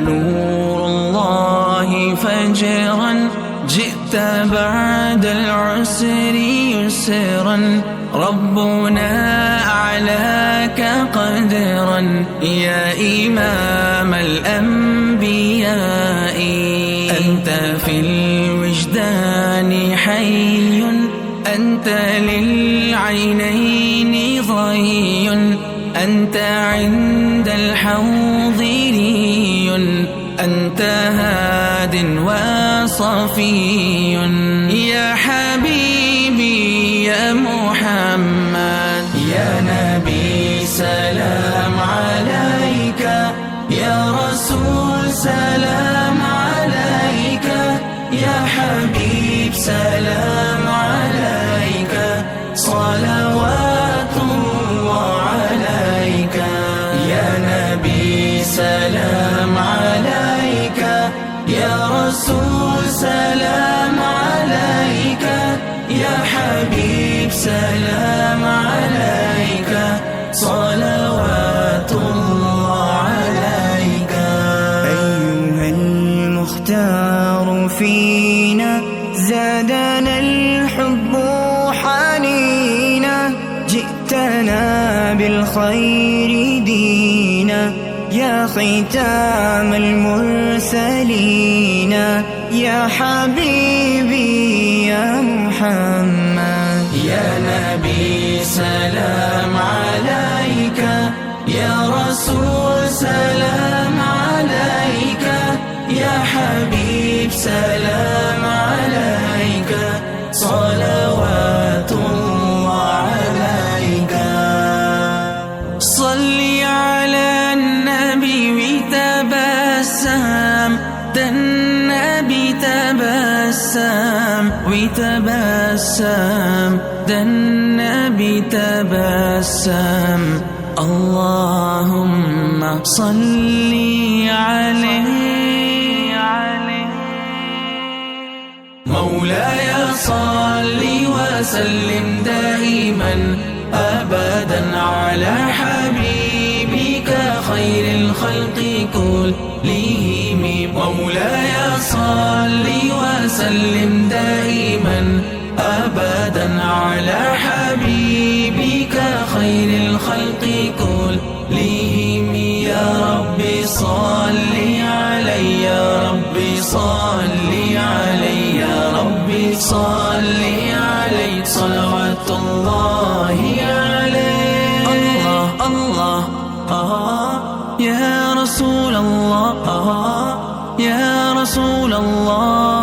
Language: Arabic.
نور الله فجرا، جئت بعد العسر يسرا، ربنا أعلاك قدرا يا إمام الأنبياء. أنت في الوجدان حي، أنت للعينين ضي، أنت عند الحوض ري، أنت هاد وصفي يا حبيبي يا محمد. يا نبي سلام عليك، يا رسول سلام عليك، يا حبيب سلام عليك، صلوات الله عليك. يا نبي سلام عليك، يا رسول سلام عليك، يا حبيب سلام عليك، صلوات الله عليك. أيها المختار فينا زادنا الحب حنينا، جئتنا بالخير دينا، يا ختام المرسلين، يا حبيبي يا محمد. يا نبي سلام عليك، يا رسول سلام عليك، يا حبيب سلام عليك، صلوات الله عليك. صلي على النبي وتبسم، ده النبي تبسم وتبسم، ده النبي تبسم. اللهم صل عليه. مولاي صل وسلم دائما أبدا على حبيبك خير الخلق كلهم. مولاي صل وسلم دائما أبدا على حبيبك خير الخلق كلهم. يا ربي صل علي، يا ربي صل علي، يا ربي صل علي، صلوات الله عليه. الله الله يا رسول الله، يا رسول الله.